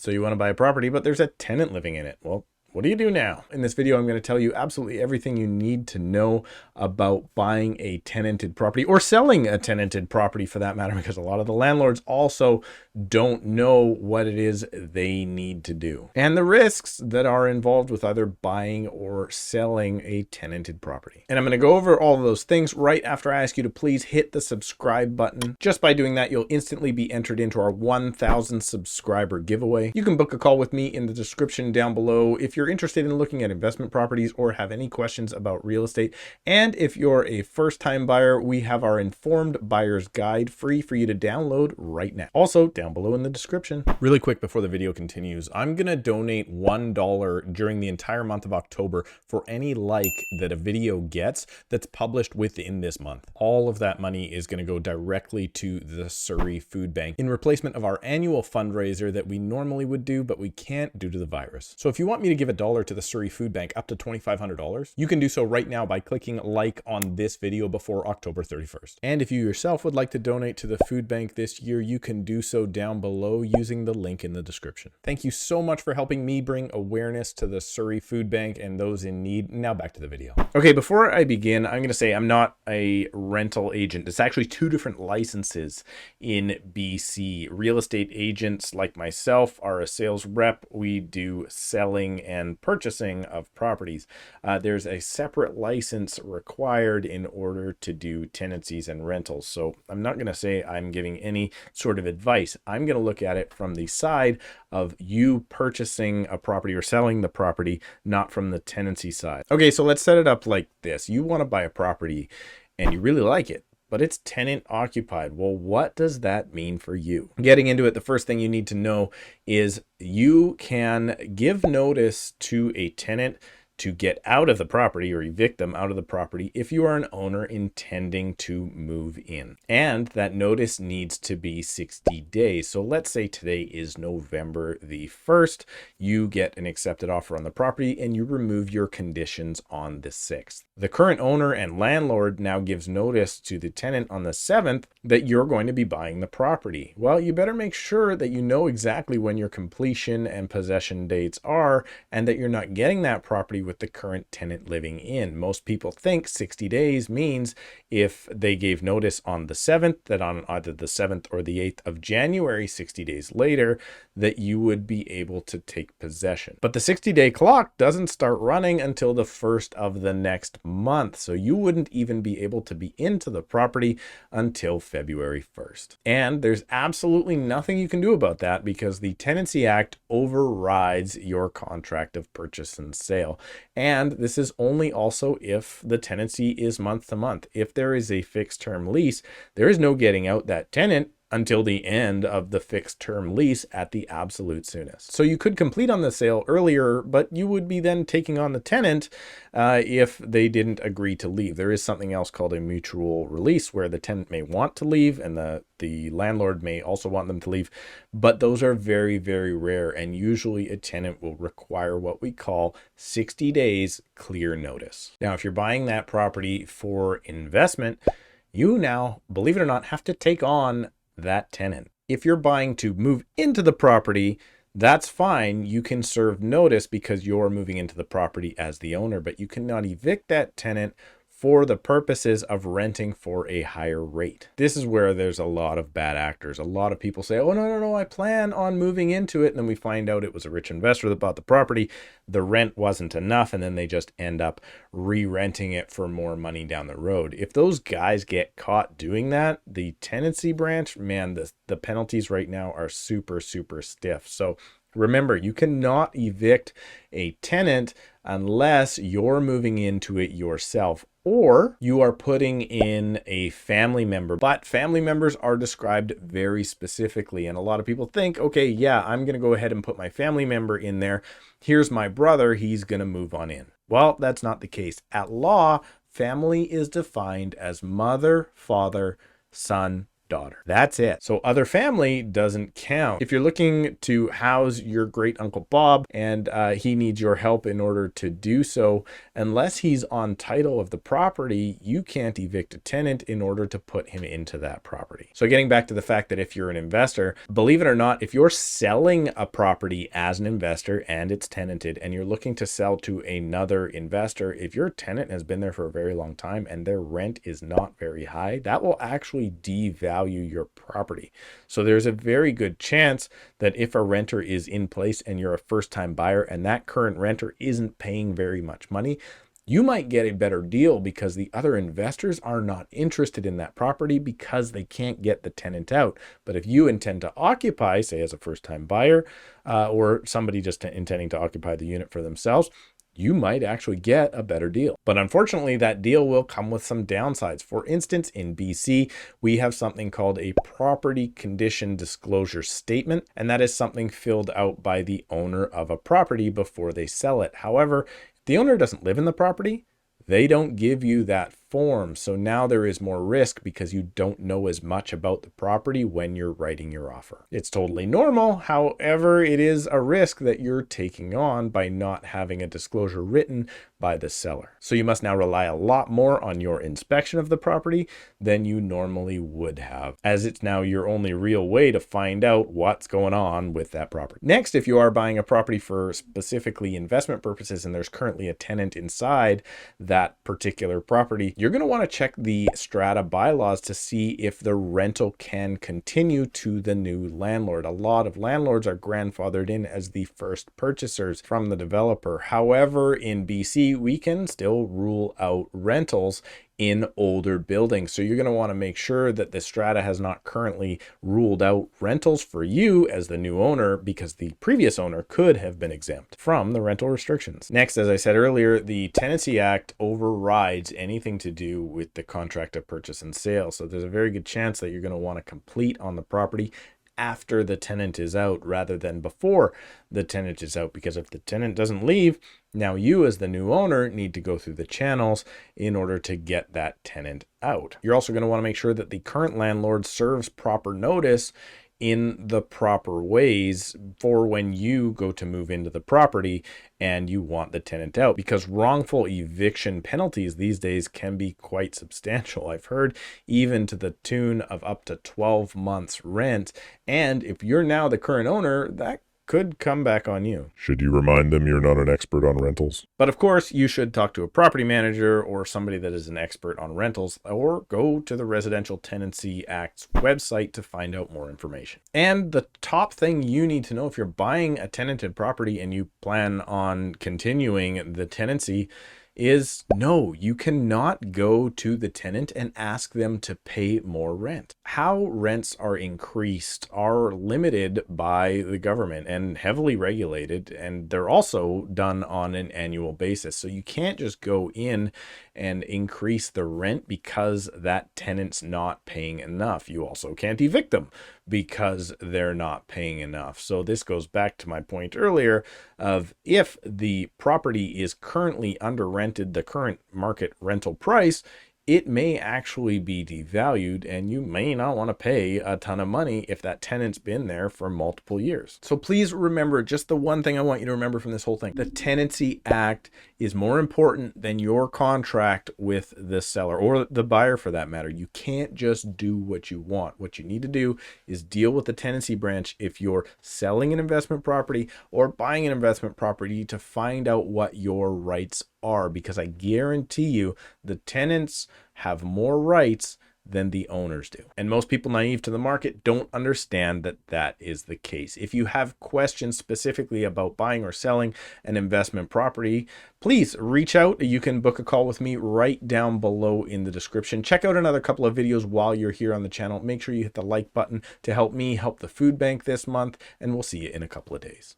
So you want to buy a property, but there's a tenant living in it. Well, what do you do now? In this video, I'm going to tell you absolutely everything you need to know about buying a tenanted property or selling a tenanted property for that matter, because a lot of the landlords also don't know what it is they need to do and the risks that are involved with either buying or selling a tenanted property. And I'm going to go over all of those things right after I ask you to please hit the subscribe button. Just by doing that, you'll instantly be entered into our 1,000 subscriber giveaway. You can book a call with me in the description down below if you're interested in looking at investment properties or have any questions about real estate. And if you're a first-time buyer, we have our Informed Buyer's Guide free for you to download right now. Also, down below in the description. Really quick before the video continues, I'm gonna donate $1 during the entire month of October for any like that a video gets that's published within this month. All of that money is gonna go directly to the Surrey Food Bank in replacement of our annual fundraiser that we normally would do, but we can't due to the virus. So if you want me to give $1 to the Surrey Food Bank up to $2,500, you can do so right now by clicking like on this video before October 31st. And if you yourself would like to donate to the food bank this year, you can do so down below using the link in the description. Thank you so much for helping me bring awareness to the Surrey Food Bank and those in need. Now back to the video. Okay, before I begin, I'm going to say I'm not a rental agent. It's actually two different licenses in BC. Real estate agents like myself are a sales rep. We do selling and purchasing of properties. There's a separate license required in order to do tenancies and rentals. So I'm not going to say I'm giving any sort of advice. I'm going to look at it from the side of you purchasing a property or selling the property, not from the tenancy side. Okay, so let's set it up like this. You want to buy a property and you really like it, but it's tenant occupied. Well, what does that mean for you? Getting into it, the first thing you need to know is you can give notice to a tenant to get out of the property or evict them out of the property if you are an owner intending to move in. And that notice needs to be 60 days. So let's say today is November the 1st. You get an accepted offer on the property and you remove your conditions on the 6th. The current owner and landlord now gives notice to the tenant on the 7th that you're going to be buying the property. Well, you better make sure that you know exactly when your completion and possession dates are and that you're not getting that property with the current tenant living in. Most people think 60 days means if they gave notice on the 7th, that on either the 7th or the 8th of January, 60 days later, that you would be able to take possession. But the 60-day clock doesn't start running until the 1st of the next month. So you wouldn't even be able to be into the property until February 1st. And there's absolutely nothing you can do about that because the Tenancy Act overrides your contract of purchase and sale. And this is only also if the tenancy is month to month. If there is a fixed term lease, there is no getting out that tenant until the end of the fixed term lease at the absolute soonest. So you could complete on the sale earlier, but you would be then taking on the tenant if they didn't agree to leave. There is something else called a mutual release where the tenant may want to leave and the landlord may also want them to leave, but those are very, very rare. And usually a tenant will require what we call 60 days clear notice. Now, if you're buying that property for investment, you now, believe it or not, have to take on that tenant. If you're buying to move into the property, that's fine. You can serve notice because you're moving into the property as the owner, but you cannot evict that tenant for the purposes of renting for a higher rate. This is where there's a lot of bad actors. A lot of people say, oh, no, I plan on moving into it. And then we find out it was a rich investor that bought the property. The rent wasn't enough. And then they just end up re-renting it for more money down the road. If those guys get caught doing that, the tenancy branch, man, the penalties right now are super, super stiff. So remember, you cannot evict a tenant unless you're moving into it yourself or you are putting in a family member. But family members are described very specifically. And a lot of people think, okay, yeah, I'm going to go ahead and put my family member in there. Here's my brother. He's going to move on in. Well, that's not the case. At law, family is defined as mother, father, son, daughter. That's it. So other family doesn't count. If you're looking to house your great Uncle Bob and he needs your help in order to do so, unless he's on title of the property, you can't evict a tenant in order to put him into that property. So getting back to the fact that if you're an investor, believe it or not, if you're selling a property as an investor and it's tenanted and you're looking to sell to another investor, if your tenant has been there for a very long time and their rent is not very high, that will actually devalue your property. So there's a very good chance that if a renter is in place and you're a first-time buyer and that current renter isn't paying very much money, you might get a better deal because the other investors are not interested in that property because they can't get the tenant out. But if you intend to occupy, say as a first-time buyer, or somebody just intending to occupy the unit for themselves, you might actually get a better deal. But unfortunately, that deal will come with some downsides. For instance, in BC, we have something called a property condition disclosure statement, and that is something filled out by the owner of a property before they sell it. However, if the owner doesn't live in the property, they don't give you that form. So now there is more risk because you don't know as much about the property when you're writing your offer. It's totally normal. However, it is a risk that you're taking on by not having a disclosure written by the seller. So you must now rely a lot more on your inspection of the property than you normally would have, as it's now your only real way to find out what's going on with that property. Next, if you are buying a property for specifically investment purposes and there's currently a tenant inside that particular property, you're going to want to check the Strata bylaws to see if the rental can continue to the new landlord. A lot of landlords are grandfathered in as the first purchasers from the developer. However, in BC, we can still rule out rentals in older buildings. So you're going to want to make sure that the Strata has not currently ruled out rentals for you as the new owner, because the previous owner could have been exempt from the rental restrictions. Next, as I said earlier, the Tenancy Act overrides anything to do with the contract of purchase and sale. So there's a very good chance that you're going to want to complete on the property after the tenant is out rather than before the tenant is out, because if the tenant doesn't leave, now you as the new owner need to go through the channels in order to get that tenant out. You're also going to want to make sure that the current landlord serves proper notice in the proper ways for when you go to move into the property and you want the tenant out, because wrongful eviction penalties these days can be quite substantial. I've heard even to the tune of up to 12 months rent. And if you're now the current owner, that could come back on you. Should you remind them you're not an expert on rentals? But of course, you should talk to a property manager or somebody that is an expert on rentals, or go to the Residential Tenancy Act's website to find out more information. And the top thing you need to know if you're buying a tenanted property and you plan on continuing the tenancy is no, you cannot go to the tenant and ask them to pay more rent. How rents are increased are limited by the government and heavily regulated, and they're also done on an annual basis. So you can't just go in and increase the rent because that tenant's not paying enough. You also can't evict them because they're not paying enough. So this goes back to my point earlier of if the property is currently under rented, the current market rental price, it may actually be devalued and you may not want to pay a ton of money if that tenant's been there for multiple years. So please remember just the one thing I want you to remember from this whole thing. The Tenancy Act is more important than your contract with the seller or the buyer for that matter. You can't just do what you want. What you need to do is deal with the tenancy branch if you're selling an investment property or buying an investment property to find out what your rights are, because I guarantee you the tenants have more rights than the owners do. And most people naive to the market don't understand that that is the case. If you have questions specifically about buying or selling an investment property, please reach out. You can book a call with me right down below in the description. Check out another couple of videos while you're here on the channel. Make sure you hit the like button to help me help the food bank this month, and we'll see you in a couple of days.